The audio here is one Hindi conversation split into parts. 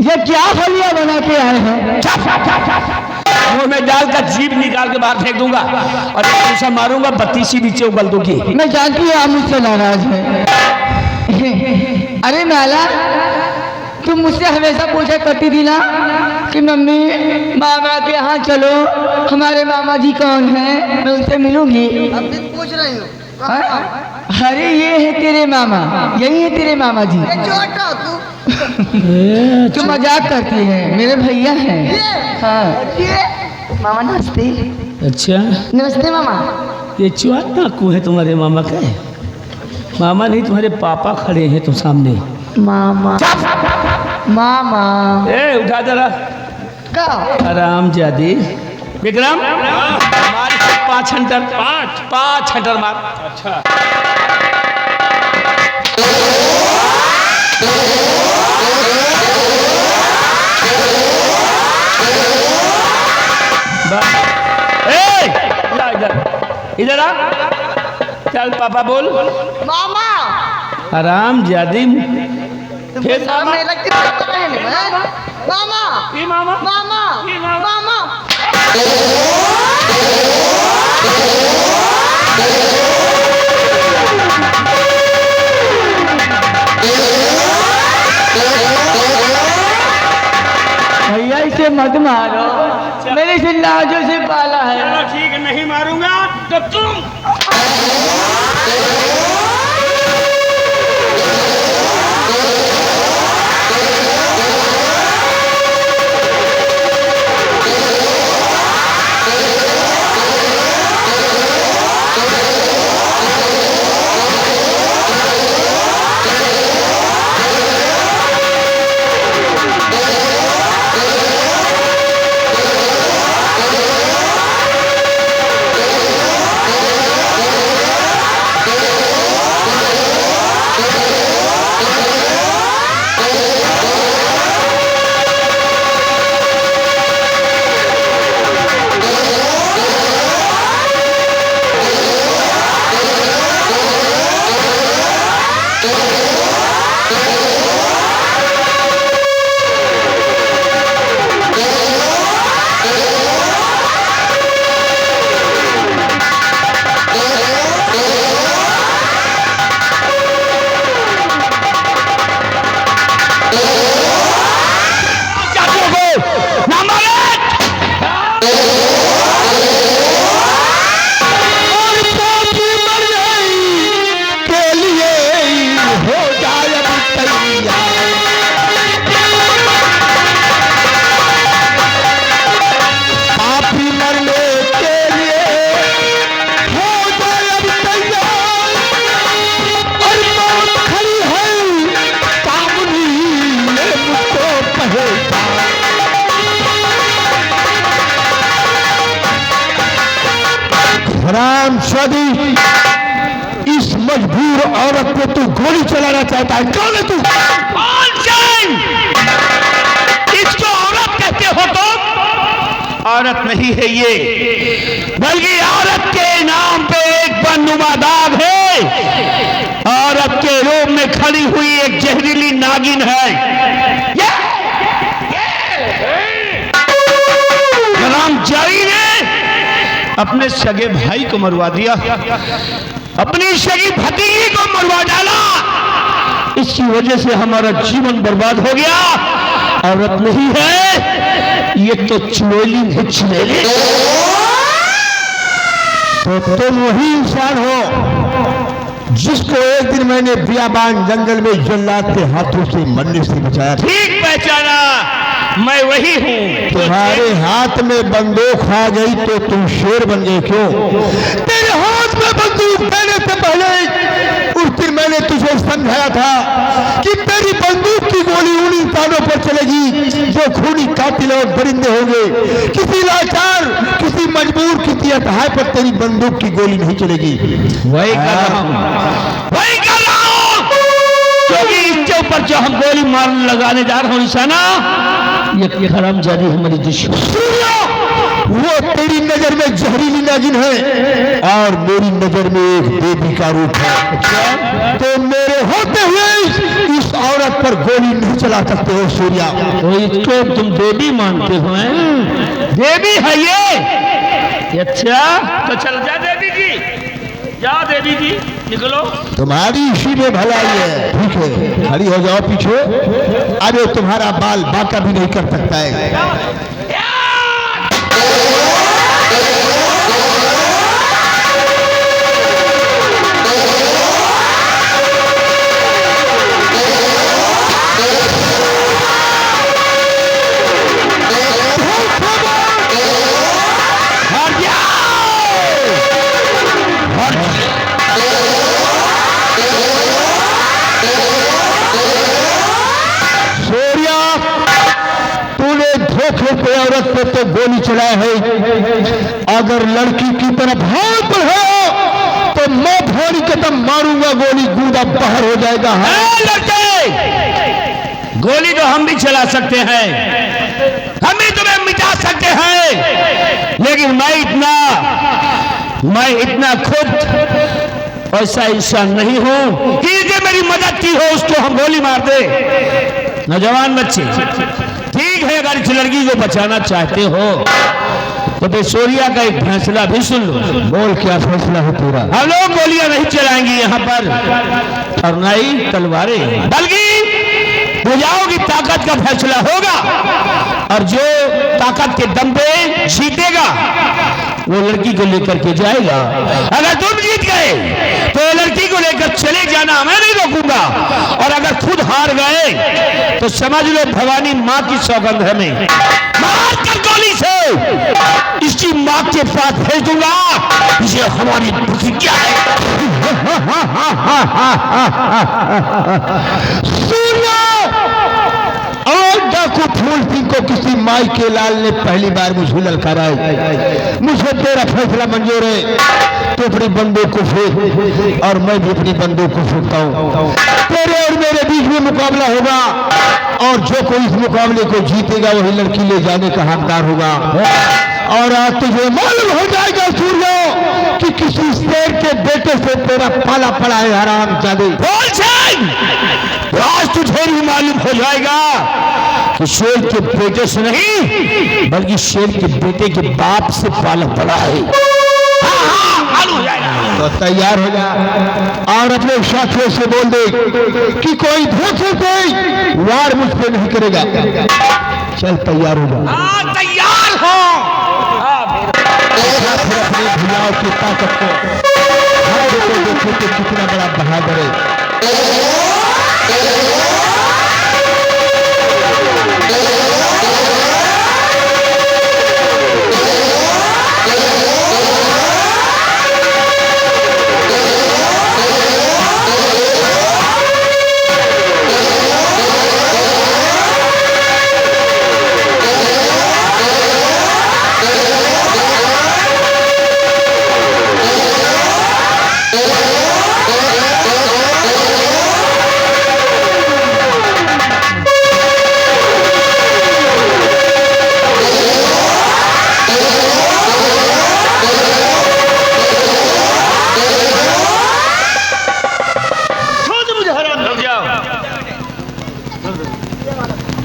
ये क्या फलिया बना के आए हैं? वो मैं डाल का जीभ निकाल के बाहर फेंक दूंगा और ऐसा मारूंगा 32 नीचे उगल दूंगी। मैं जानती हूँ आप मुझसे नाराज हैं। अरे नाला, तुम मुझसे हमेशा पूछा करती थी ना कि मम्मी मामा के यहाँ चलो, हमारे मामा जी कौन हैं, मैं उनसे मिलूंगी। अब भी पूछ रही हूँ। अरे ये है तेरे मामा, यही है तेरे मामा जी। छोटा तू जो मजाक करती है, मेरे भैया हैं। हाँ ये मामा नमस्ते। अच्छा, नमस्ते मामा। ये चुआत डाकू है तुम्हारे मामा का? मामा नहीं, तुम्हारे पापा खड़े हैं तुम सामने। मामा मामा ए उठा जरा। का आराम जादी विक्रम मार 5 हंटर, 5 हंटर मार। अच्छा इधर आ, चल पापा बोल। मामा आराम जादी तुमको सामने लगती है मामा मामा मामा मामा। भैया इसे मत मारो, मैंने इसे लाजों से पाला है। ठीक है, नहीं मारूंगा तो तुम। हरामजादी, इस मजबूर औरत को तू गोली चलाना चाहता है? कौन है तू? इसको औरत कहते हो तुम? औरत नहीं है ये, बल्कि औरत के नाम पे एक बननुमा दाग है। औरत के रूप में खड़ी हुई एक जहरीली नागिन है। हरामजादी ने अपने सगे भाई को मरवा दिया, अपनी सगी भतीजी को मरवा डाला। इसकी वजह से हमारा जीवन बर्बाद हो गया। औरत नहीं है ये तो चुड़ैली है, चुड़ैली। तो तुम वही इंसान हो जिसको एक दिन मैंने बियाबान जंगल में जल्लाद के हाथों से मरने से बचाया। ठीक पहचाना, मैं वही हूँ। तुम्हारे हाथ में बंदूक आ गई तो तुम शेर बन गए। क्यों? तेरे हाथ में बंदूक देने से पहले उस दिन मैंने तुझे समझाया था कि तेरी बंदूक की गोली उन इंसानों पर चलेगी जो खूनी कातिल और दरिंदे होंगे। किसी लाचार, किसी मजबूर, किसी असहाय पर तेरी बंदूक की गोली नहीं चलेगी। वही कर रहा हूँ, वही कर रहा हूँ। क्योंकि इसके ऊपर जो हम गोली मारने लगाने जा रहा हूँ निशाना, ये हरामजादी हमारी दुश्मन। वो तेरी नजर में जहरीली नागिन है और मेरी नजर में एक देवी का रूप है। तो मेरे होते हुए इस उस औरत पर गोली नहीं चला सकते हो सूर्या। तो इसको तुम देवी मानते हो हैं? देवी है ये? अच्छा, तो चल जा देवी जी, जाओ देवी जी, निकलो। तुम्हारी इसी में भलाई है। ठीक है, खड़ी हो जाओ पीछे। अरे तुम्हारा बाल बांका भी नहीं कर सकता है। पे औरत पे तो गोली चलाए है, अगर लड़की की तरफ हाथ बढ़ाओ तो मैं भारी कदम मारूंगा, गोली गूदा बाहर हो जाएगा। लड़के, गोली तो हम भी चला सकते हैं, हम भी तुम्हें मिटा सकते हैं, लेकिन मैं इतना खुद ऐसा इंसान नहीं हूं कि जो मेरी मदद की हो उसको हम गोली मार दे। नौजवान बच्चे, ठीक है, अगर इस लड़की को बचाना चाहते हो तो बेसोरिया का एक फैसला भी सुन लो। बोल, क्या फैसला है तेरा? हम लोग गोलियां नहीं चलाएंगे यहाँ पर और नहीं तलवारें, बल्कि भुजाओं की ताकत का फैसला होगा, और जो ताकत के दम पे जीतेगा वो लड़की को लेकर के जाएगा। अगर तुम जीत गए तो लड़की को लेकर चले जाना, मैं नहीं रोकूंगा, और अगर खुद हार गए तो समझ लो भवानी माँ की सौगंध है, मैं मार कर गोली से इसकी माँ के पास भेज दूंगा। ये हमारी प्रतिज्ञा है। सूर्या, और डाकू फूल सिंह को किसी माई के लाल ने पहली बार मुझे ललकारा है। मुझे तेरा फैसला मंजूर है, तो अपनी बंदूक को फेंक और मैं भी अपनी बंदूक को फेंकता हूँ। तेरे और मेरे बीच में मुकाबला होगा, और जो कोई इस मुकाबले को जीतेगा वही लड़की ले जाने का हकदार होगा। और आज तुझे मालूम हो जाएगा सूर्य कि किसी शेर के बेटे से तेरा पाला पड़ा है, हराम जादे। आज तुझे भी मालूम हो जाएगा कि शेर के बेटे से नहीं बल्कि शेर के बेटे के बाप से पाला पड़ा है। मालूम हो जाएगा। तो तैयार हो जा और अपने साथियों से बोल दे कि कोई धोखे से वार मुझ पे नहीं करेगा। चल तैयार हो जा। तैयार हो। फिर अपनी भुजाओं की ताकत को देखो कि कितना बड़ा बहादुर है।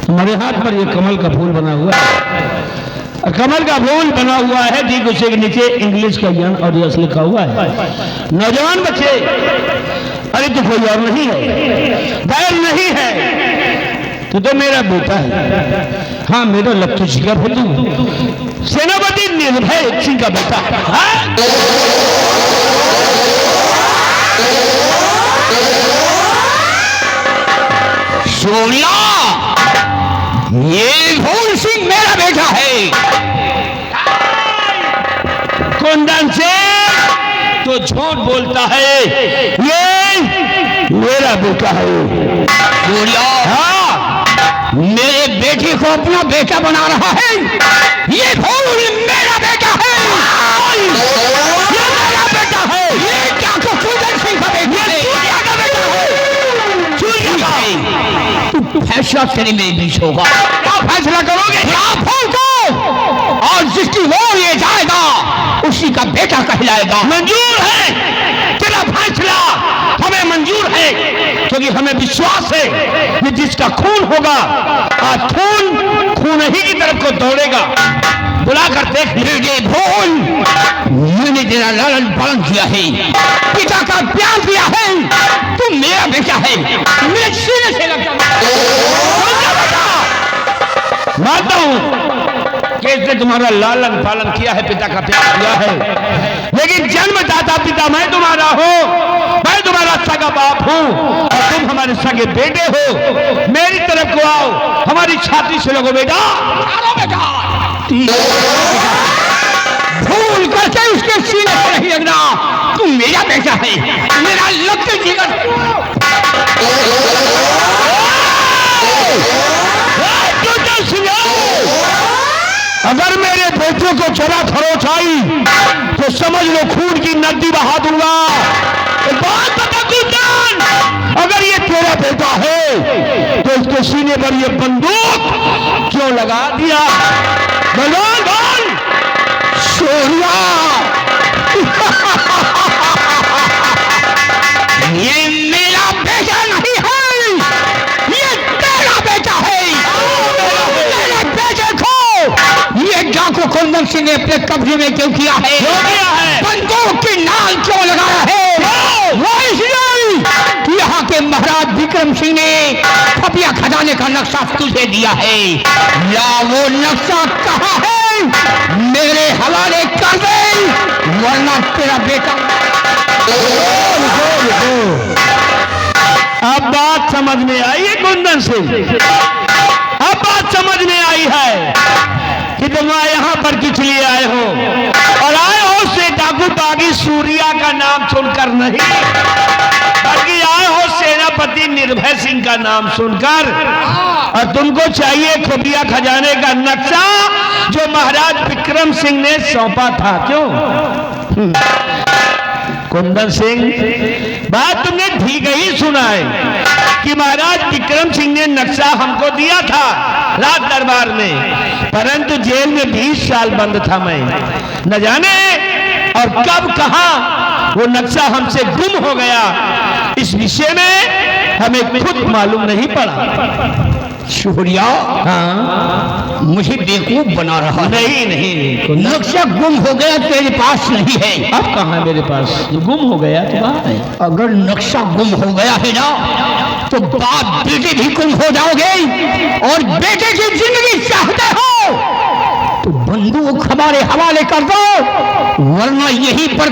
हमारे हाथ पर ये कमल का फूल बना हुआ है, और कमल का फूल बना हुआ है, ठीक उसी के नीचे इंग्लिश का यन और यस लिखा हुआ है। नौजवान बच्चे, अरे तो कोई और नहीं है, बैल नहीं है, तो मेरा बेटा है। हाँ, मेरा लट्टू जिगर है, तू सेनापति निर्भय सिंह का बेटा है। सोनिया, ये फूल सिंह मेरा बेटा है। कुंदन से तो झूठ बोलता है, ये मेरा बेटा है। हाँ, मेरे बेटे को अपना बेटा बना रहा है। ये फूल मेरा बेटा है, ये मेरा बेटा है। ये क्या को कुंदन सिंह का बेटा है, सूर्या का बेटा है, सूर्या का। फैसला तेरे मेरे बीच होगा। क्या फैसला करोगे? फूल को, और जिसकी वो ये जाएगा उसी का बेटा कहलाएगा। मंजूर है तेरा फैसला, हमें हमें मंजूर है, क्योंकि हमें विश्वास है कि जिसका खून होगा आज खून ही की तरफ को दौड़ेगा। बुलाकर देख लीजिए भूल, मैंने तेरा लालन पालन किया है, पिता का प्यार दिया है, तुम मेरा बेटा है, मेरे सीने से लग मानता हूं कि इसने तुम्हारा लालन पालन किया है, पिता का प्यार किया है, लेकिन जन्मदाता पिता मैं तुम्हारा हूं, मैं तुम्हारा सगा बाप हूं और तुम हमारे सगे बेटे हो। मेरी तरफ को आओ, हमारी छाती से लगो बेटा, बेटा भूल करके उसके सीने से नहीं लगना, तुम मेरा बेटा है, मेरा लक्ष्य जीवन। अगर मेरे बेटों को जरा खरोच आई तो समझ लो खून की नदी बहा दूंगा। तो बात बता कुंदन, अगर ये तेरा बेटा है तो इसके सीने पर ये बंदूक क्यों लगा दिया? बोल बोल सोनिया ये मेरा बेटा नहीं है, ये तेरा बेटा है। मेरे बेटे को ये डाकू कुंदन सिंह ने अपने कब्जे में क्यों किया है? बंदूक की नाल क्यों लगाया है? वो इसलिए यहाँ के महाराज विक्रम सिंह ने खपिया खजाने का नक्शा तुझे दिया है। या वो नक्शा कहाँ है? मेरे हवाले कर दे, वरना तेरा बेटा। अब बात समझ में आई है कुंदन सिंह, अब बात समझ में आई है कि तुम यहाँ पर किस लिए आए हो, और आए हो से डाकू बागी सूर्या का नाम सुनकर नहीं, बल्कि आए हो सेनापति निर्भय सिंह का नाम सुनकर। और तुमको चाहिए खुफिया खजाने का नक्शा जो महाराज विक्रम सिंह ने सौंपा था। क्यों कुंदन सिंह, बात तुमने ठीक ही सुना है कि महाराज विक्रम सिंह ने नक्शा हमको दिया था राज दरबार में, परंतु जेल में 20 साल बंद था मैं, न जाने और कब कहां वो नक्शा हमसे गुम हो गया, इस विषय में हमें खुद मालूम नहीं पड़ा। सूर्या, हाँ मुझे बेवकूफ बना रहा है। नहीं नक्शा गुम हो गया, तेरे पास नहीं है। अब कहाँ है मेरे पास? जो गुम हो गया तो कहाँ है? अगर नक्शा गुम हो गया है ना तो बाप बेटे भी गुम हो जाओगे, और बेटे की जिंदगी चाहते हो तो बंदूक हमारे हवाले कर दो, वरना यहीं पर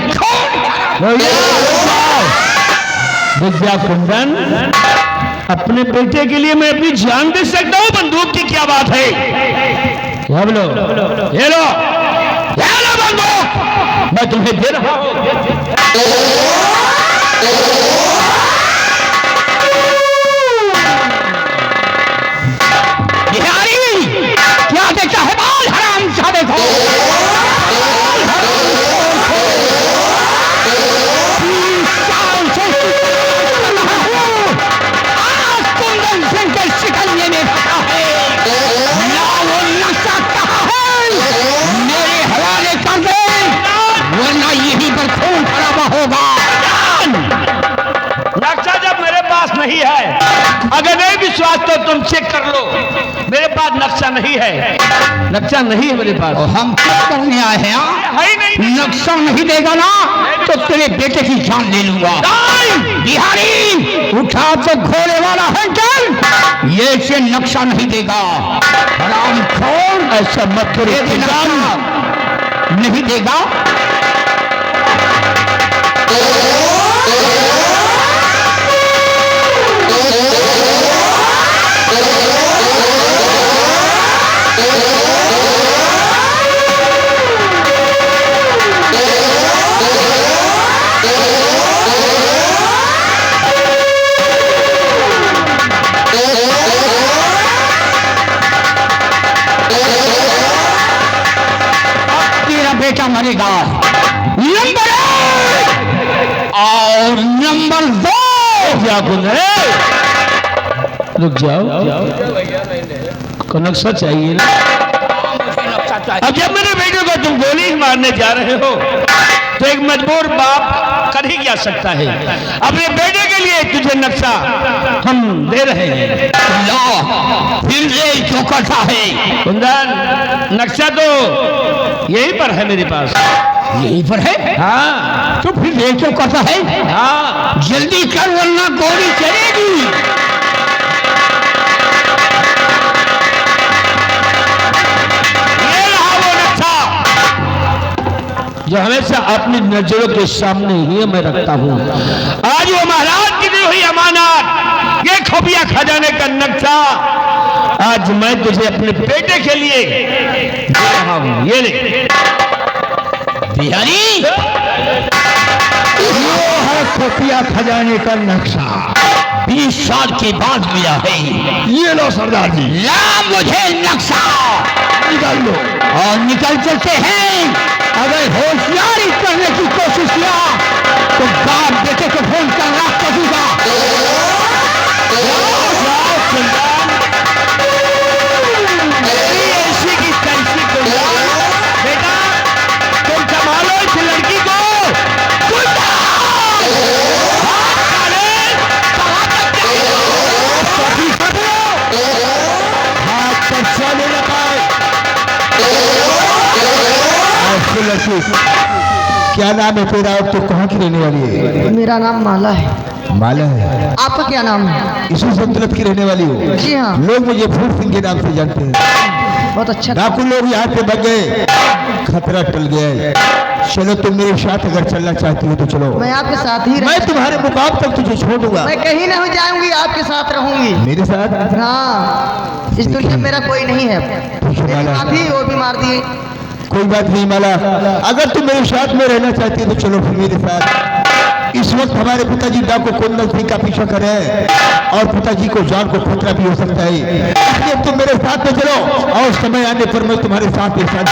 विद्या कुंदन, अपने बेटे के लिए मैं अपनी जान दे सकता हूँ, बंदूक की क्या बात है? क्या बोलो? ये लो बंदूक, मैं तुम्हें दे रहा हूँ। क्या देखता है बाल हराम सा? देखो शिकंजे में फंसा है, वो नक्शा कहाँ है? मेरे हवाले कर दे, वरना यहीं पर खून खराबा होगा। नक्शा जब मेरे पास नहीं है, अगर नहीं विश्वास तो तुम चेक कर लो, मेरे पास नक्शा नहीं है, नक्शा नहीं है मेरे पास। हम चेक करने आए हैं। नक्शा नहीं देगा ना तो तेरे बेटे की जान ले लूंगा। बिहारी उठा तो घोड़े वाला है चल, ये से नक्शा नहीं देगा। हराम खोर, ऐसा मत करो, नहीं देगा। बेटा मरेगा। नंबर 1 और नंबर 2। क्या रुक जाओ, नक्शा चाहिए ना। अब जब मेरे बेटे को तुम गोली मारने जा रहे हो तो एक मजबूर बाप कर ही क्या सकता है। अपने बेटे के लिए तुझे नक्शा हम दे रहे हैं। फिर ये क्यों करता है? कुंदन, नक्शा तो यहीं पर है मेरे पास। यहीं पर है? हाँ। तो फिर ये क्यों करता है? हाँ, जल्दी कर वरना गोली चलेगी। ये रहा वो नक्शा जो हमेशा अपनी नजरों के सामने ही मैं रखता हूँ। आज वो महाराज की दी हुई अमानत, ये खुफिया खजाने का नक्शा आज मैं तुझे अपने बेटे के लिए दे रहा हूँ। ये ले बिहारी, ये है खुफिया खजाने का नक्शा। 20 साल के बाद मिला है। ये लो सरदार जी, ला मुझे नक्शा। निकाल लो और निकल चलते हैं। अगर होशियारी करने की कोशिश किया तो बाप बेटे को फोन कर राख कर दूंगा। ऐसी की तैसी बेटा, तुम संभालो इस लड़की को। क्या नाम है तेरा और तू कहाँ की रहने वाली है? मेरा नाम माला है। माला है। आपका क्या नाम है? इसी सल्तनत की रहने वाली हो? जी हाँ। लोग मुझे फूल सिंह के नाम से जानते हैं। बहुत अच्छा। डाकू लोग यहाँ पे भाग गए, खतरा टल गया है। चलो तुम मेरे साथ अगर चलना चाहती हो तो चलो। मैं आपके साथ ही मैं तुम्हारे मुकाम तक तुझे छोड़ दूंगा। मैं कहीं नहीं जाऊंगी, आपके साथ रहूंगी। मेरे साथ? हाँ, इस दुनिया में मेरा कोई नहीं है। मेरी माँ भी, वो भी मार दिए। कोई बात नहीं माला, अगर तुम मेरे साथ में रहना चाहती है तो चलो फिर मेरे साथ। इस वक्त हमारे पिताजी डाकू कुंदन सिंह का पीछा कर रहे हैं और पिताजी को जान को खतरा भी हो सकता है, इसलिए तुम मेरे साथ में चलो और समय आने पर मैं तुम्हारे साथ एक साथ।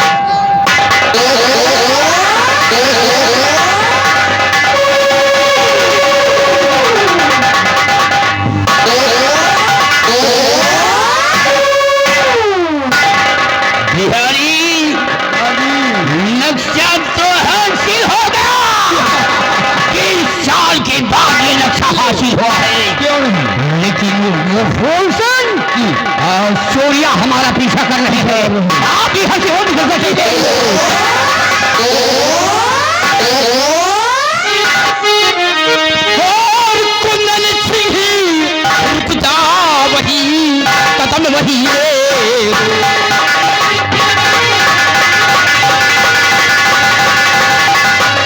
हासिल हुआ है। क्यों नहीं? लेकिन वो फूलसन और चोरिया हमारा पीछा कर रहे हैं। आप यहाँ से हो निकल सकते और कुंदन सिंह रुकता वही, कदम वही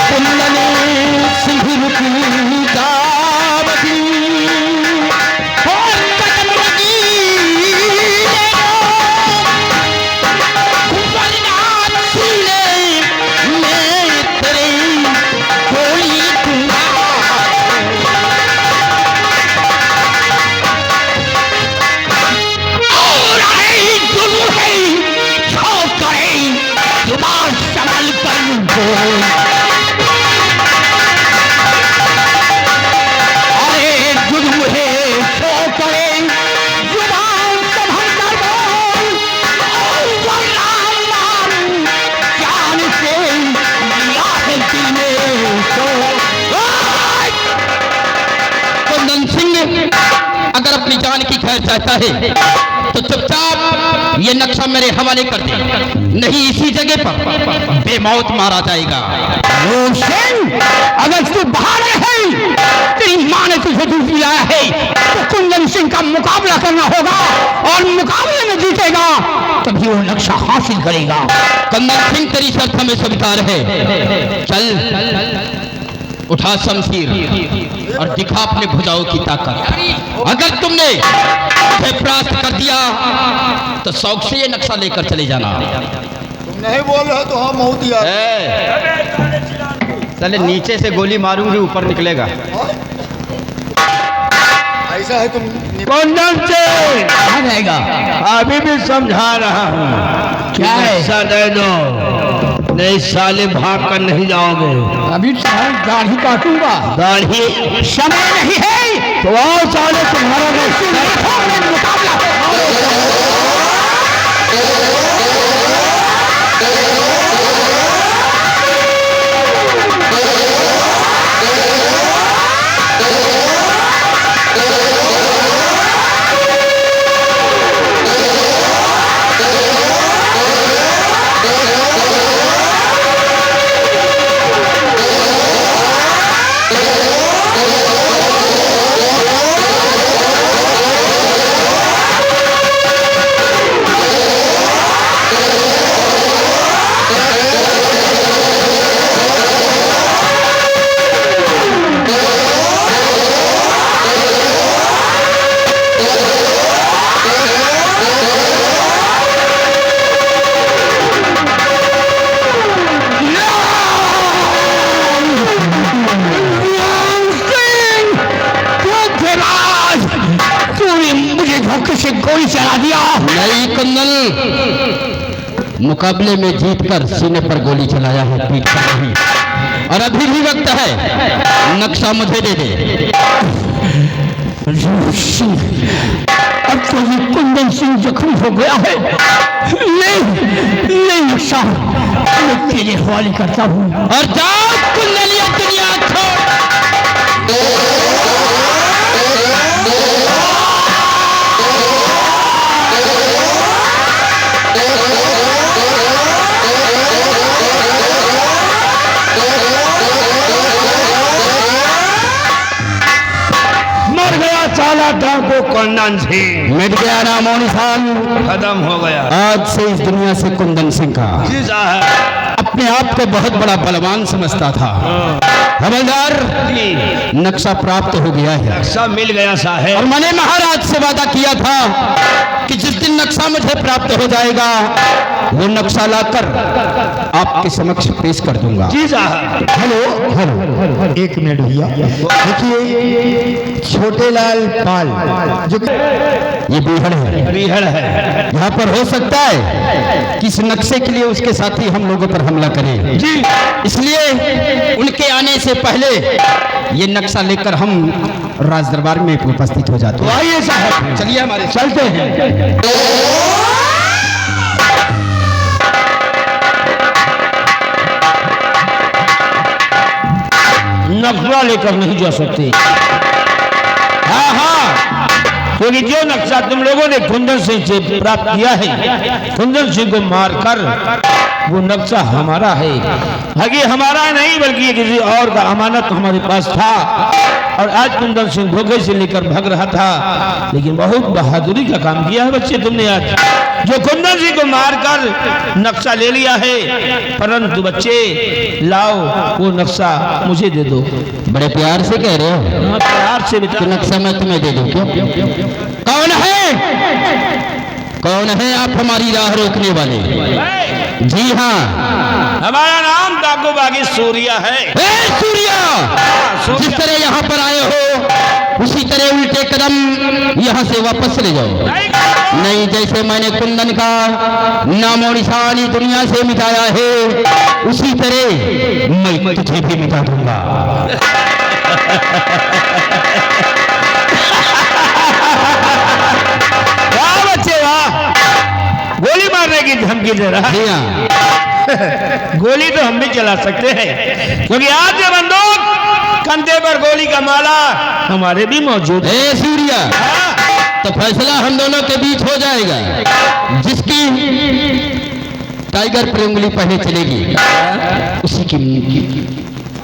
कुंदन सिंह रुकता अपनी जान की खैर चाहता है तो चुपचाप ये नक्शा मेरे हवाले कर दे, नहीं इसी जगह पर बेमौत मारा जाएगा। रोशन, अगर तू बाहर है, तेरी माँ ने तुझे दूध लाया है तो कुंदन सिंह का मुकाबला करना होगा और मुकाबले में जीतेगा तभी वो नक्शा हासिल करेगा। कुंदन सिंह तेरी शर्त हमें स्वीकार है। चल उठा शमशीर और दिखा अपने भुजाओं की ताकत। अगर तुमने उसे परास्त कर दिया तो शौक से ये नक्शा लेकर चले जाना। तुम नहीं बोल रहे तो हम बहुत दिया। चले नीचे से गोली मारूंगी, ऊपर निकलेगा। ऐसा है तुम कुंदन से आ जाएगा। अभी भी समझा रहा हूँ। क्या है? नक्शा दे दो, नहीं साले भाग कर नहीं जाओगे। अभी तुम्हारी दाढ़ी काटूंगा। दाढ़ी समय नहीं है तो आओ साले, तुम्हारा मुकाबला कुंदन, मुकाबले में जीतकर सीने पर गोली चलाया है, पीठ पर नहीं। और अभी भी वक्त है, नक्शा मुझे दे दे। अब तो ये कुंदन सिंह जख्मी हो गया है। नहीं नक्शा, मैं तेरे हवाले करता हूँ। और जाओ कुंदन, ये दुनिया छोड़। मर गया साला डाको कुंदन सिंह, मिट गया नामो निशान। खत्म हो गया। आज से इस दुनिया से कुंदन सिंह का जी साहब। अपने आप को बहुत बड़ा बलवान समझता था। हवलदार, नक्शा प्राप्त हो गया है। नक्शा मिल गया और साहब। मैंने महाराज से वादा किया था कि जिस दिन नक्शा मुझे प्राप्त हो जाएगा, वो नक्शा लाकर आपके समक्ष पेश कर दूंगा। जी साहब। हेलो हेलो, एक मिनट भैया। देखिए, छोटे लाल पाल जो ये बीहड़ है, बिहड़ है। यहाँ पर हो सकता है कि इस नक्शे के लिए उसके साथी हम लोगों पर हमला करें। जी। इसलिए उनके आने से पहले ये नक्शा लेकर हम राज दरबार में उपस्थित हो जाते हैं। आइए साहब, चलिए हमारे चलते हैं। नक्शा लेकर नहीं जा सकते। हाँ हाँ, क्योंकि जो नक्शा तुम लोगों ने कुंदन सिंह से प्राप्त किया है, कुंदन सिंह को मारकर वो नक्शा हमारा है। आगे हमारा नहीं, बल्कि ये किसी और का अमानत हमारे पास था। और आज कुंदन सिंह धोखे से लेकर भाग रहा था, लेकिन बहुत बहादुरी का काम किया है बच्चे तुमने आज, जो कुंदन सिंह को मारकर नक्शा ले लिया है। परंतु बच्चे लाओ, वो नक्शा मुझे दे दो। बड़े प्यार से कह रहे हो हाँ, प्यार से कि नक्शा मैं तुम्हें दे दूं। क्यों? कौन है, कौन है आप हमारी राह रोकने वाले? जी हाँ, हमारा नाम डाकू बागी सूर्या है। ए सूर्या, जिस तरह यहाँ पर आए हो उसी तरह उल्टे कदम यहाँ से वापस चले जाओ। नहीं, जैसे मैंने कुंदन का नामो निशानी दुनिया से मिटाया है, उसी तरह मैं तुझे भी मिटा दूंगा। वाह बच्चे वाह, गोली मारने की धमकी दे रहा है। जी हाँ, गोली तो हम भी चला सकते हैं, क्योंकि आज ये बंदूक, कंधे पर गोली का माला हमारे भी मौजूद है। ए सूर्या, तो फैसला हम दोनों के बीच हो जाएगा। जिसकी टाइगर पर उंगली पहले चलेगी उसी की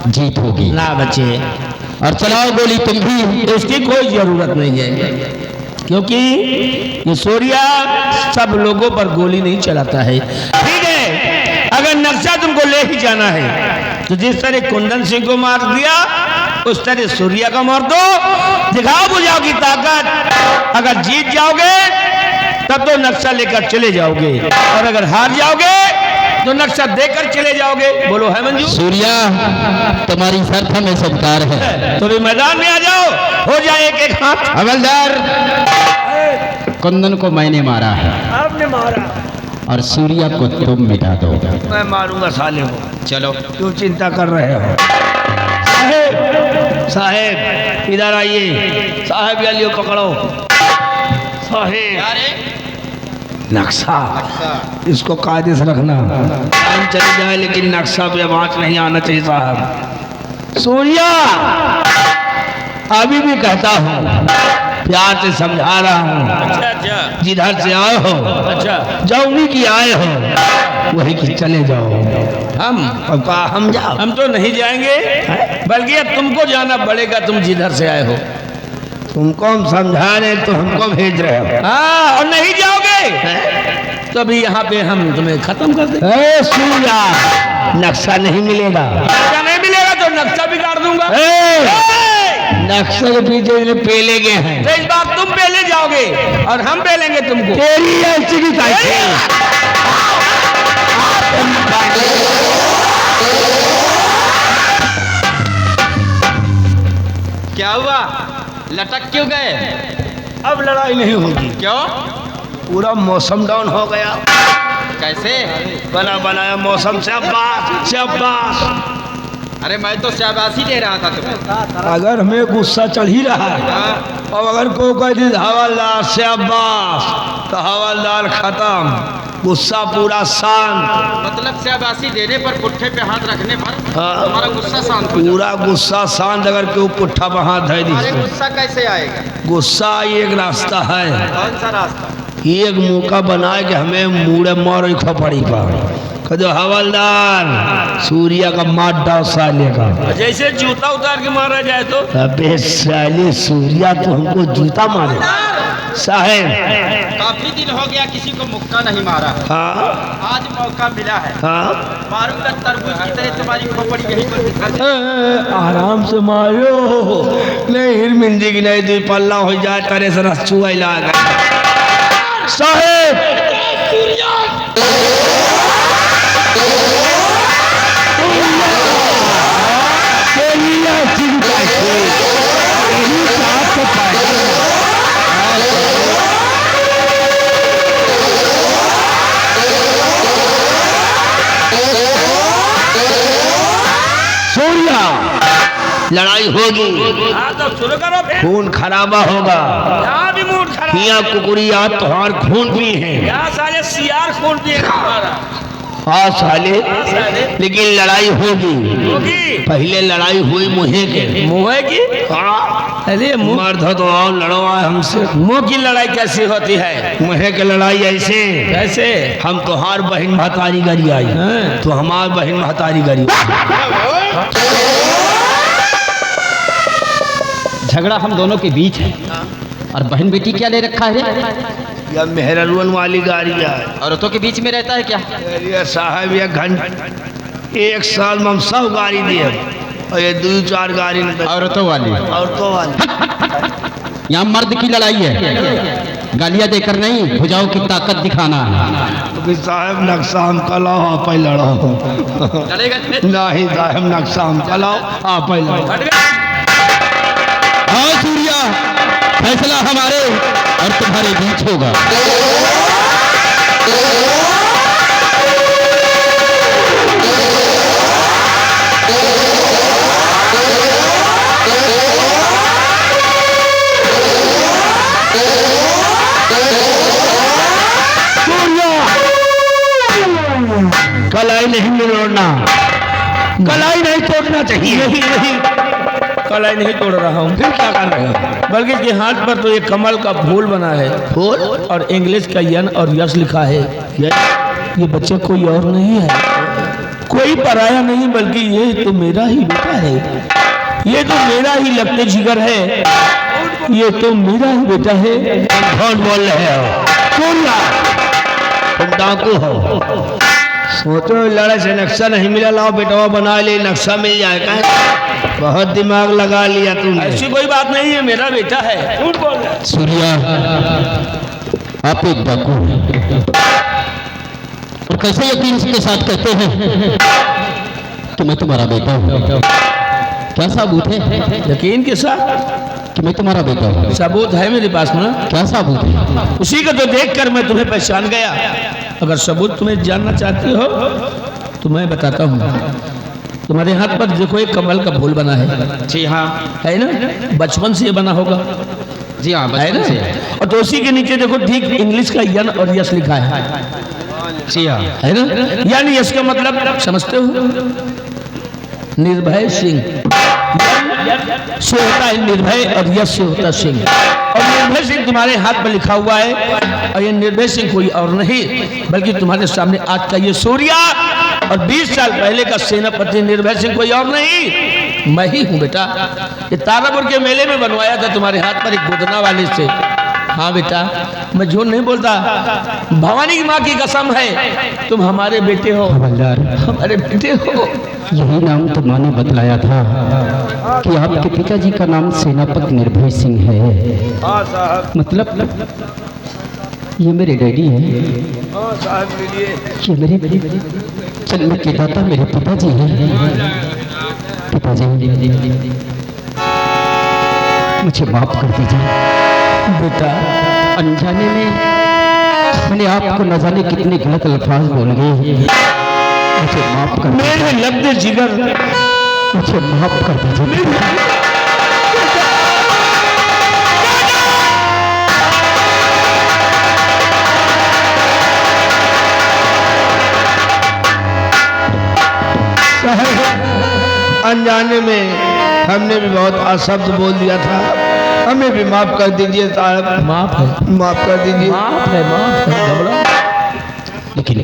जीत होगी। ना बच्चे, और चलाओ गोली तुम भी। इसकी कोई जरूरत नहीं है, क्योंकि ये सूर्या सब लोगों पर गोली नहीं चलाता है। ठीक है, अगर नक्शा तुमको ले ही जाना है तो जिस तरह कुंदन सिंह को मार दिया, उस तरह सूर्या को मार दो। दिखाओ बुझाओ की ताकत। अगर जीत जाओगे तब तो नक्शा लेकर चले जाओगे, और अगर हार जाओगे तो नक्शा देकर चले जाओगे। बोलो है मंजूर? सूर्या, तुम्हारी शर्त हमें स्वीकार है। तो भी मैदान में आ जाओ, हो जाए एक एक हाथ। हवलदार, कुंदन को मैंने मारा है आपने मारा, और सूर्या को तुम मिटा दो। मैं मारूंगा साले को। चलो, क्यों चिंता कर रहे हो? साहेब, साहेब इधर आइए। साहेब ये लियो, पकड़ो। साहेब, नक्शा, इसको कायदे से रखना। टाइम चली जाए लेकिन नक्शा पे आवाज नहीं आना चाहिए साहब। सूर्या, अभी भी कहता हूँ, प्यार से समझा रहा हूँ। जिधर से आए हो, जौनी की आए हो, वही की चले जाओ। हम जाओ? हम तो नहीं जाएंगे, बल्कि अब तुमको जाना पड़ेगा। तुम जिधर से आए हो, तुमको हम समझा रहे तो हमको भेज रहे हो। हाँ, और नहीं जाओगे तो अभी यहाँ पे हम तुम्हें खत्म कर देंगे। सूर्या, नक्शा नहीं मिलेगा। नक्शा नहीं मिलेगा तो नक्शा बिगाड़ दूंगा। नक्शा के पीछे पेले गए हैं, तो इस बार तुम पहले जाओगे और हम पहलेंगे तुमको। तेरी ऐसी की क्या हुआ, लटक क्यों गए? अब लड़ाई नहीं होगी। क्यों? पूरा मौसम डाउन हो गया। कैसे? बना बनाया मौसम। शाबाश शाबाश। अरे मैं तो शाबाशी दे रहा था तुम्हें। अगर हमें गुस्सा चढ़ ही रहा है और अगर को कह दी हवलदार शाबाश तो हवलदार खत्म, गुस्सा पूरा शांत। मतलब शाबाशी देने पर पुट्ठे पे हाथ रखने पर हाँ। तुम्हारा गुस्सा शांत हो जाता पूरा गुस्सा शांत अगर क्यों पुट्ठा पर हाथ धर है। अरे दी। गुस्सा कैसे आएगा? गुस्सा एक रास्ता है, कौन सा रास्ता? एक मौका बनाए कि हमें मुड़े मार पड़ी पर कदो हवलदार सूर्या का मार डाल साले का। जैसे जूता उतार के मारा जाए तो अबे साले सूर्या तो हमको जूता मारे साहेब। काफी दिन हो गया किसी को मुक्का नहीं मारा। हाँ आज मौका मिला है, हाँ मारूंगा तरबूज की तरह तुम्हारी खोपड़ी यहीं पर बिखर जाए। आराम से मारो, नहीं हिरमिंदी की नहीं दी पल्ला हो जाए तेरे से रस्सू इलाज साहेब। सूर्या लड़ाई होगी तो शुरू करो फिर। खून खराबा होगा। यहाँ भी मूड खराब। पिया कुकुरिया तोहार खून भी है। यहाँ साले सियार खून पिएगा हमारा। हाँ साले, लेकिन लड़ाई होगी। होगी। पहले लड़ाई हुई मुहे के मुँह की? हाँ। अरे मर्द तो आओ लड़ो आए हमसे। मुँह की लड़ाई कैसी होती है? मुहे के लड़ाई ऐसे कैसे? हम तोहार बहन महतारी गरी आई तो हमार बहन महतारी गरी। झगड़ा हम दोनों के बीच है और बहन बेटी क्या ले रखा है रे? या मेहररुअन वाली गाड़ी है। औरतों के बीच में रहता है क्या? अरे साहब ये घंटे एक साल में हम सब गाड़ी दिए और ये 2-4 गाड़ी औरतों वाली। औरतों वाली। यहाँ मर्द की लड़ाई है, गालियाँ देकर नहीं, भुजाओं की ताकत दिखाना है। साहब नक्शा हम कलाओ आप ही लड़ो। नहीं साहब नक्शा हम कलाओ आप ही लड़ो। हाँ सूर्या, फैसला हमारे और तुम्हारे बीच होगा। कलाई नहीं तोड़ना, कलाई नहीं तोड़ना चाहिए। नहीं कलाई नहीं तोड़ रहा हूँ, फिर क्या कर रहे हो? बल्कि इसके हाथ पर तो एक कमल का फूल बना है फूल और इंग्लिश का यन और यश लिखा है। ये बच्चा कोई और नहीं है, कोई पराया नहीं, बल्कि ये तो मेरा ही बेटा है। ये तो मेरा ही लगते जिगर है, ये तो मेरा ही बेटा है। कौन बोल रहे हो? सूर्या तुम डाकू हो। सोचो लड़े से नक्शा नहीं मिला, लाओ बेटवा बना ले, नक्शा मिल जाएगा। बहुत दिमाग लगा लिया तुमने। ऐसी कोई बात नहीं है, मेरा बेटा है। झूठ बोल रहा है। सूर्या, आप एक डाकू हैं और कैसे यकीन के साथ कहते हैं कि मैं तुम्हारा बेटा हूँ? क्या सबूत है यकीन के साथ कि मैं तुम्हारा बेटा हूँ? सबूत है मेरे पास ना। क्या सबूत है? उसी को तो देखकर मैं तुम्हें पहचान गया। अगर सबूत तुम्हें जानना चाहती हो तो मैं बताता हूँ। तुम्हारे हाथ पर देखो एक कमल का फूल बना है। जी हाँ। है ना? बचपन से ये बना होगा। जी हाँ, है ना? बचपन से। और तो उसी के नीचे देखो ठीक इंग्लिश का यन और यश लिखा है। जी हाँ। है ना? यानी यश का मतलब समझते हो? निर्भय सिंह से होता है निर्भय और यश से होता सिंह। और निर्भय सिंह तुम्हारे हाथ पर लिखा हुआ है और ये निर्भय सिंह कोई और नहीं बल्कि तुम्हारे सामने आज का ये सूर्या और 20 साल पहले का सेनापति निर्भय सिंह कोई और नहीं, मैं ही हूँ बेटा। ये तारापुर के मेले में बनवाया था तुम्हारे हाथ पर एक गोदना वाले से। हाँ बेटा, मैं झूठ नहीं बोलता, भवानी की माँ की कसम है, तुम हमारे बेटे हो, हवलदार, हमारे बेटे हो। यही नाम तो माँ ने बतलाया था कि आपके पिताजी का नाम सेनापति निर्भय सिंह है। हाँ साहब। मतलब ये मेरे डैडी हैं। हाँ साहब मिलिए। ये मेरे जन्म के दाता मेरे पिताजी हैं। पिताजी मुझे माफ कर दीजिए बेटा, अनजाने में मैंने आपको न जाने कितने गलत अल्फाज बोल गए, मुझे माफ कर, मेरे लब्धे जिगर, मुझे माफ कर दीजिए। अनजाने में हमने भी बहुत अशब्द बोल दिया था, हमें भी माफ कर दीजिए साहब, माफ है, माफ कर दीजिए। माफ है, माफ है, घबरा। लेकिन